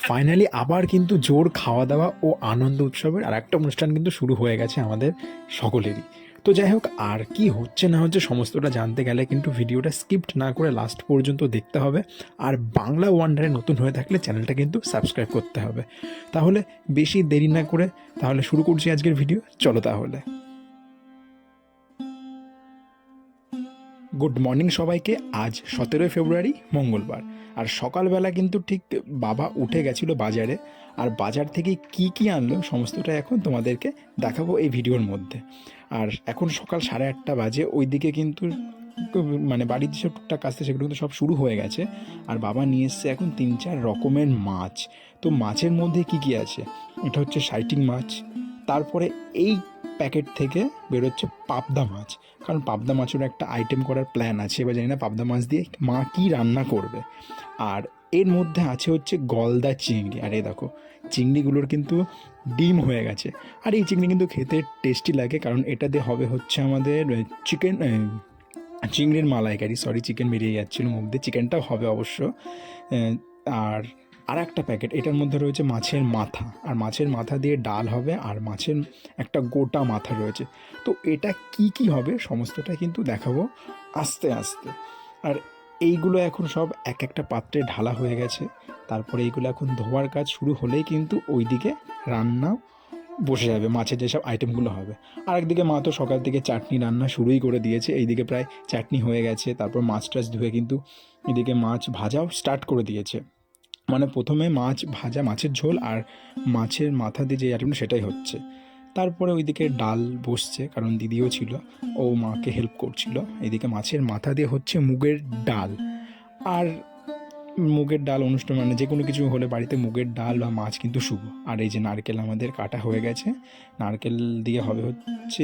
Finally আবার কিন্তু জোর খাওয়া দাওয়া ও আনন্দ উৎসবের আর একটা অনুষ্ঠান কিন্তু শুরু হয়ে গেছে আমাদের সকলেরই। তো যাই হোক, আর কি হচ্ছে না হচ্ছে সমস্তটা জানতে গেলে কিন্তু ভিডিওটা স্কিপ্ট না করে লাস্ট পর্যন্ত দেখতে হবে। আর বাংলা ওয়ান্ডারে নতুন হয়ে থাকলে চ্যানেলটা কিন্তু সাবস্ক্রাইব করতে হবে। তাহলে বেশি দেরি না করে তাহলে শুরু করছি আজকের ভিডিও। চলো তাহলে। গুড মর্নিং সবাইকে। আজ 17 ফেব্রুয়ারি মঙ্গলবার। আর সকালবেলা কিন্তু ঠিক বাবা উঠে গেছিলো বাজারে। আর বাজার থেকে কি কি আনলো সমস্তটা এখন তোমাদেরকে দেখাবো এই ভিডিওর মধ্যে। আর এখন সকাল 8:30 বাজে। ওইদিকে কিন্তু মানে বাড়ির যেসব টুকটাক কাজ সেগুলো কিন্তু সব শুরু হয়ে গেছে। আর বাবা নিয়ে এসছে এখন 3-4 রকমের মাছ। তো মাছের মধ্যে কি কি আছে, এটা হচ্ছে সাইটিং মাছ। তারপরে এই প্যাকেট থেকে বেরোচ্ছে পাবদা মাছ, কারণ পাবদা মাছের একটা আইটেম করার প্ল্যান আছে। এবার জানি না পাবদা মাছ দিয়ে মা কী রান্না করবে। আর এর মধ্যে আছে হচ্ছে গলদা চিংড়ি। আর এই দেখো চিংড়িগুলোর কিন্তু ডিম হয়ে গেছে। আর এই চিংড়ি কিন্তু খেতে টেস্টি লাগে, কারণ এটা দিয়ে হবে হচ্ছে আমাদের চিকেন, চিংড়ির মালাইকারি। সরি, চিকেন বেরিয়ে যাচ্ছিলো মুখ দিয়ে, চিকেনটাও হবে অবশ্য। আর একটা প্যাকেট, এটার মধ্যে রয়েছে মাছের মাথা। আর মাছের মাথা দিয়ে ডাল হবে, আর মাছের একটা গোটা মাথা রয়েছে। তো এটা কি কি হবে সমস্তটা কিন্তু দেখাবো আস্তে আস্তে। আর এইগুলো এখন সব এক একটা পাত্রে ঢালা হয়ে গেছে। তারপরে এইগুলো এখন ধোয়ার কাজ শুরু হলেই কিন্তু ওইদিকে রান্না বসে যাবে, মাছের যেসব আইটেমগুলো হবে। আর একদিকে মা তো সকাল থেকে চাটনি রান্না শুরুই করে দিয়েছে। এইদিকে প্রায় চাটনি হয়ে গেছে। তারপর মাছ টাছ ধুয়ে কিন্তু এদিকে মাছ ভাজাও স্টার্ট করে দিয়েছে। মানে প্রথমে মাছ ভাজা, মাছের ঝোল আর মাছের মাথা দিয়ে যে আইটেমটা সেটাই হচ্ছে। তারপরে ওইদিকে ডাল বসছে, কারণ দিদিও ছিল, ও মাকে হেল্প করছিল। এদিকে মাছের মাথা দিয়ে হচ্ছে মুগের ডাল। আর মুগের ডাল অনুষ্ঠান মানে যে কোনো কিছু হলে বাড়িতে মুগের ডাল বা মাছ কিন্তু শুভ। আর এই যে নারকেল আমাদের কাটা হয়ে গেছে, নারকেল দিয়ে হবে হচ্ছে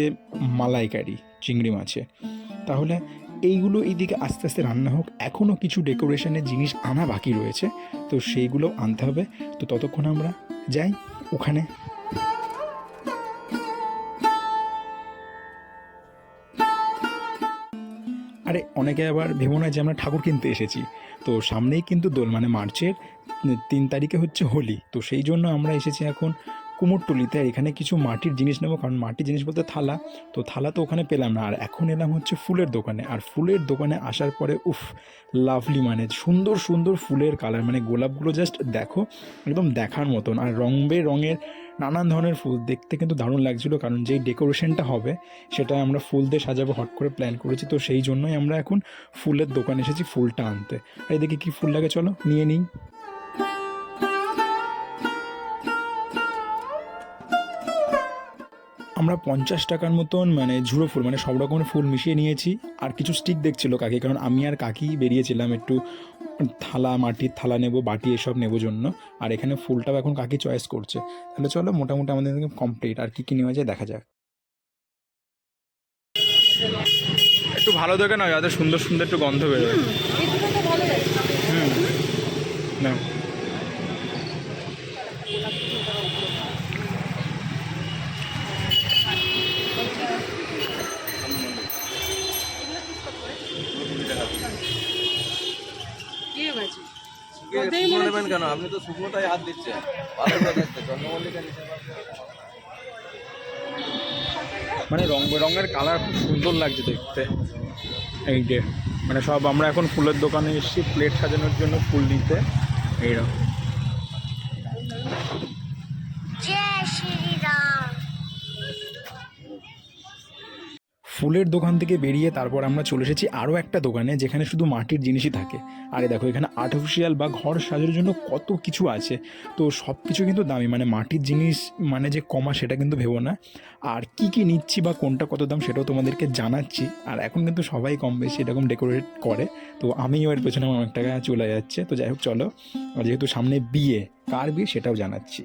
মালাইকারি চিংড়ি মাছে। তাহলে এইগুলো এইদিকে আস্তে আস্তে রান্না হোক। এখনও কিছু ডেকোরেশনের জিনিস আনা বাকি রয়েছে, তো সেইগুলো আনতে হবে। তো ততক্ষণ আমরা যাই ওখানে। আরে অনেকে আবার ভেবো না যে আমরা ঠাকুর কিনতে এসেছি। তো সামনেই কিন্তু দোল, মানে মার্চের 3 তারিখে হচ্ছে হোলি। তো সেই জন্য আমরা এসেছি এখন কুমোরটুলিতে। আর এখানে কিছু মাটির জিনিস নেবো, কারণ মাটির জিনিস বলতে থালা। তো থালা তো ওখানে পেলাম না। আর এখন এলাম হচ্ছে ফুলের দোকানে। আর ফুলের দোকানে আসার পরে উফ, লাভলি, মানে সুন্দর সুন্দর ফুলের কালার, মানে গোলাপগুলো জাস্ট দেখো একদম দেখার মতন। আর রং বেরঙের নানান ধরনের ফুল দেখতে কিন্তু দারুণ লাগছিলো, কারণ যেই ডেকোরেশনটা হবে সেটা আমরা ফুল দিয়ে সাজাবো হট করে প্ল্যান করেছি। তো সেই জন্যই আমরা এখন ফুলের দোকানে এসেছি ফুলটা আনতে। আর এদিকে কী ফুল লাগে চলো নিয়ে নিই। আমরা 50 টাকার মতন মানে ঝুড়ো ফুল, মানে সব রকমের ফুল মিশিয়ে নিয়েছি। আর কিছু স্টিক দেখছিল কাকি, কারণ আমি আর কাকি বেরিয়েছিলাম একটু থালা, মাটির থালা নেব, বাটি এসব নেবো জন্য। আর এখানে ফুলটাও এখন কাকি চয়েস করছে। তাহলে চলো, মোটামুটি আমাদের কমপ্লিট। আর কী কী নেওয়া যায় দেখা যাক। একটু ভালো দেখে না, যাতে সুন্দর সুন্দর একটু গন্ধ বেরোয়। হুম, না কেন আপনি তো শুকনোটাই হাত দিচ্ছেন। মানে রং বেরঙের কালার খুব সুন্দর লাগছে দেখতে। এই যে মানে সব আমরা এখন ফুলের দোকানে এসেছি প্লেট সাজানোর জন্য ফুল নিতে। এইরকম ফুলের দোকান থেকে বেরিয়ে তারপর আমরা চলে এসেছি আরও একটা দোকানে, যেখানে শুধু মাটির জিনিসই থাকে। আরে দেখো এখানে আর্টিফিশিয়াল বা ঘর সাজানোর জন্য কত কিছু আছে। তো সব কিছু কিন্তু দামি, মানে মাটির জিনিস মানে যে কমা সেটা কিন্তু ভেবো না। আর কি কি নিচ্ছি বা কোনটা কত দাম সেটাও তোমাদেরকে জানাচ্ছি। আর এখন কিন্তু সবাই কম বেশি এরকম ডেকোরেট করে, তো আমিও এর পেছনে অনেক টাকা চলে যাচ্ছে। তো যাই হোক চলো, আর যেহেতু সামনে বিয়ে, কার বিয়ে সেটাও জানাচ্ছি।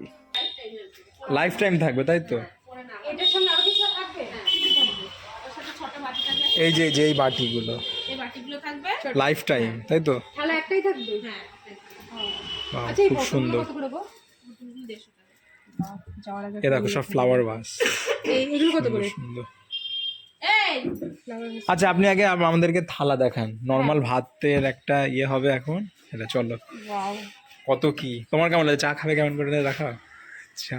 লাইফ টাইম থাকবে তাই তো? এই যে যে এই বাটিগুলো লাইফ টাইম তাই তো? একটাই থাকবে। বাহ, খুব সুন্দর। এ দেখো সব ফ্লাওয়ার ভাস, এইগুলো কত করে? সুন্দর। আচ্ছা আপনি আগে আমাদেরকে থালা দেখান। নর্মাল ভাতের একটা ইয়ে হবে এখন, এটা চলো। কত কি তোমার কেমন লাগে? চা খাবে কেমন করে রাখা? আচ্ছা,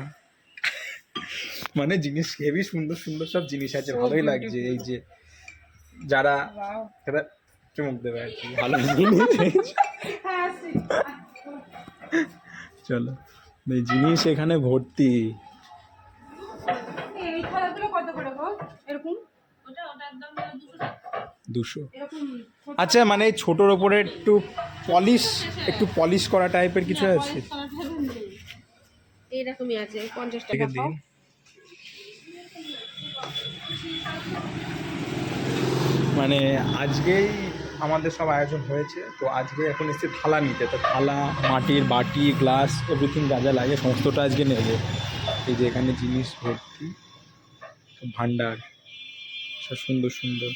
মানে জিনিস হেভি সুন্দর সুন্দর সব জিনিস আছে, ভালোই লাগছে। এই যে যারা এবার চুমুক দেবে আর কি, ভালো জিনিস। চলো, এই জিনিস এখানে ভর্তি। এই খারাপগুলো কত করে গো? এরকম 200। এরকম আচ্ছা, মানে এই ছোটোর ওপরে একটু পলিশ করা টাইপের কিছু আছে? এইরকমই আছে 50 ঠিক টাকা। আছে, দিন। মানে আজকেই আমাদের সব আয়োজন হয়েছে, তো আজকে এখন এসে থালা নিতে, তো থালা, মাটির বাটি, গ্লাস, এভরিথিং যা যা লাগে সমস্তটা আজকে নেব। এই যে এখানে জিনিস ভর্তি, ভান্ডার সব সুন্দর সুন্দর,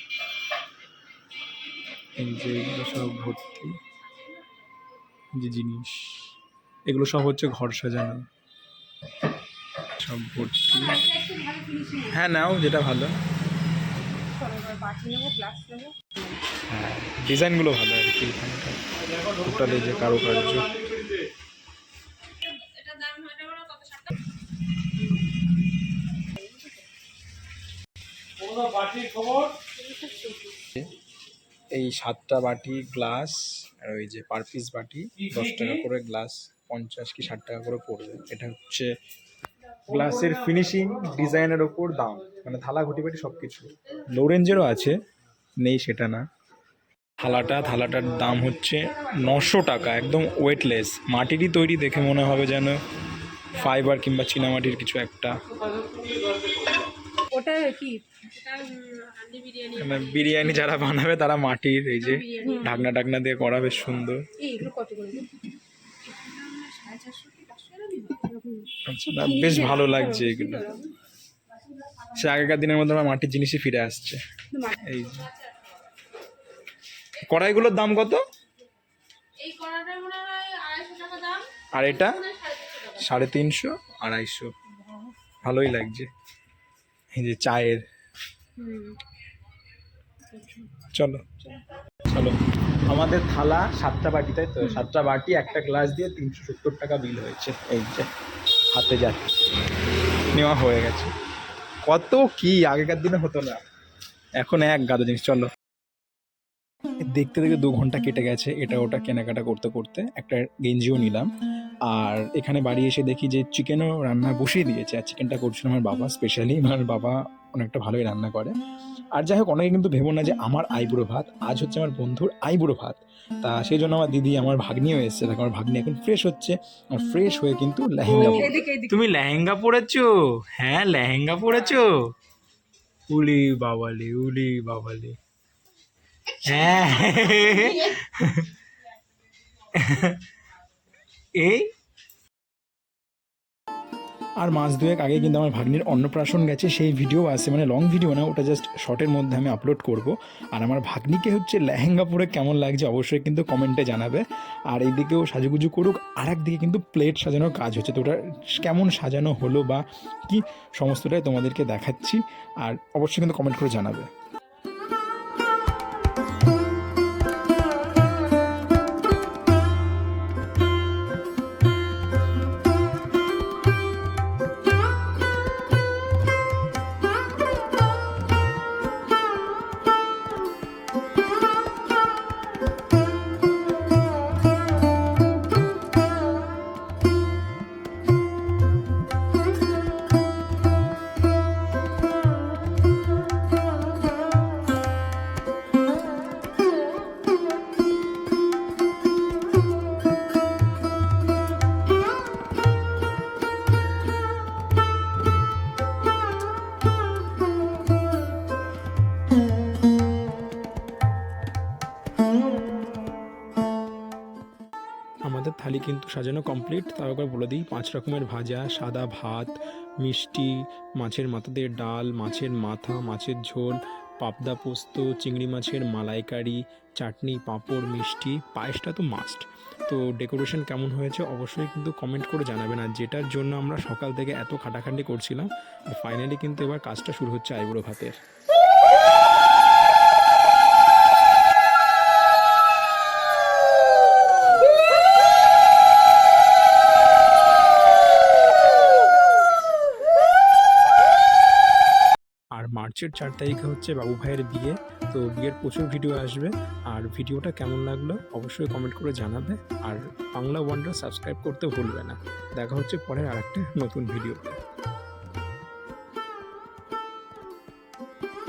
এই যে এগুলো সব ভর্তি, যে জিনিস এগুলো সব হচ্ছে ঘর সাজানো, সব ভর্তি। হ্যাঁ, নাও যেটা ভালো। বাটি নেবো, গ্লাস নেবো। হ্যাঁ, ডিজাইনগুলো ভালো আর কি, টোটালি যে কারুকার্য। এই 7টা বাটি গ্লাস, আর ওই যে পার পিস বাটি 10 টাকা করে গ্লাস, 50 কি 60 টাকা করে পড়বে। এটা হচ্ছে গ্লাসের ফিনিশিং ডিজাইনের ওপর দাম, মানে থালা, ঘটি বাটি সব কিছু। লোরেঞ্জেরও আছে, নেই সেটা না। থালাটার দাম হচ্ছে 900 টাকা, একদম ওয়েটলেস, মাটিরই তৈরি, দেখে মনে হবে যেন ফাইবার কিংবা চীনামাটির কিছু একটা। ওটা কি? মানে বিরিয়ানি যারা বানাবে তারা মাটির, এই যে ঢাকনা টাকনা দিয়ে করা, বেশ সুন্দর। এইগুলো কত করে? আচ্ছা, না, বেশ ভালো লাগছে এগুলো। সে আগেকার দিনের মধ্যে আমার মাটির জিনিসই ফিরে আসছে। এই যে কড়াইগুলোর দাম কত? এই কড়াটার মনে হয় 250 টাকা দাম, আর এটা 350, 250। ভালোই লাগছে। এই যে চায়ের, চলো চলো। আমাদের থালা 7টা বাটি, তাই তো? 7টা বাটি, একটা গ্লাস দিয়ে 370 টাকা বিল হয়েছে। এই যে হাতে যাচ্ছে, নেওয়া হয়ে গেছে। কত কি আগেকার দিনে হতো না, এখন এক গাদা জিনিস। চলো, দেখতে দেখতে 2 ঘন্টা কেটে গেছে এটা ওটা কেনাকাটা করতে করতে। একটা গেঞ্জিও নিলাম, আর এখানে বাড়ি এসে দেখি যে চিকেনও রান্না বসিয়ে দিয়েছে, আর চিকেনটা করছিল আমার বাবা স্পেশালি। আমার বাবা অনেকটা ভালোই রান্না করে। আর যাই হোক, অনেকে কিন্তু ভেবো না যে আমার আইবুড়ো ভাত, আজ হচ্ছে আমার বন্ধুর আইবুড়ো ভাত। তা সেই জন্য আমার দিদি, আমার ভাগ্নিও এসেছে। দেখো আমার ভাগ্নি এখন ফ্রেশ হচ্ছে, আর ফ্রেশ হয়ে কিন্তু লেহেঙ্গা। তুমি লেহেঙ্গা পরেছো? হ্যাঁ, লেহেঙ্গা পরেছো? উলি বাবালি, উলি বাবালি। হ্যাঁ, এই আর মাস দুয়েক আগে কিন্তু আমার ভাগ্নির অন্নপ্রাশন গেছে, সেই ভিডিও আছে, মানে লং ভিডিও না, ওটা জাস্ট শর্টের মধ্যে আমি আপলোড করব। আর আমার ভাগ্নিকে হচ্ছে লেহেঙ্গা পরে কেমন লাগছে অবশ্যই কিন্তু কমেন্টে জানাবে। আর এইদিকেও সাজুগুজু করুক, আর একদিকে কিন্তু প্লেট সাজানোর কাজ হচ্ছে, তো ওটা কেমন সাজানো হলো বা কি সমস্তটাই তোমাদেরকে দেখাচ্ছি, আর অবশ্যই কিন্তু কমেন্ট করে জানাবে। আমাদের থালি কিন্তু সাজানো কমপ্লিট। তাও একবার বলে দিই, 5 রকমের ভাজা, সাদা ভাত, মিষ্টি, মাছের মাথা দিয়ে ডাল, মাছের মাথা, মাছের ঝোল, পাবদা পোস্ত, চিংড়ি মাছের মালাইকারি, চাটনি, পাঁপড়, মিষ্টি, পায়েসটা তো মাস্ট। তো ডেকোরেশন কেমন হয়েছে অবশ্যই কিন্তু কমেন্ট করে জানাবেন। আর যেটার জন্য আমরা সকাল থেকে এত খাটাখাটি করছিলাম, ফাইনালি কিন্তু এবার কাজটা শুরু হচ্ছে আইবুড়ো ভাতের। মার্চের 4 তারিখে হচ্ছে বাবু ভাইয়ের বিয়ে। তো বিয়ের প্রচুর ভিডিও আসবে, আর ভিডিওটা কেমন লাগলো অবশ্যই কমেন্ট করে জানাবে। আর বাংলা ওয়ান্ডার সাবস্ক্রাইব করতে ভুলবে না। দেখা হচ্ছে পরে আরেকটা নতুন ভিডিওতে।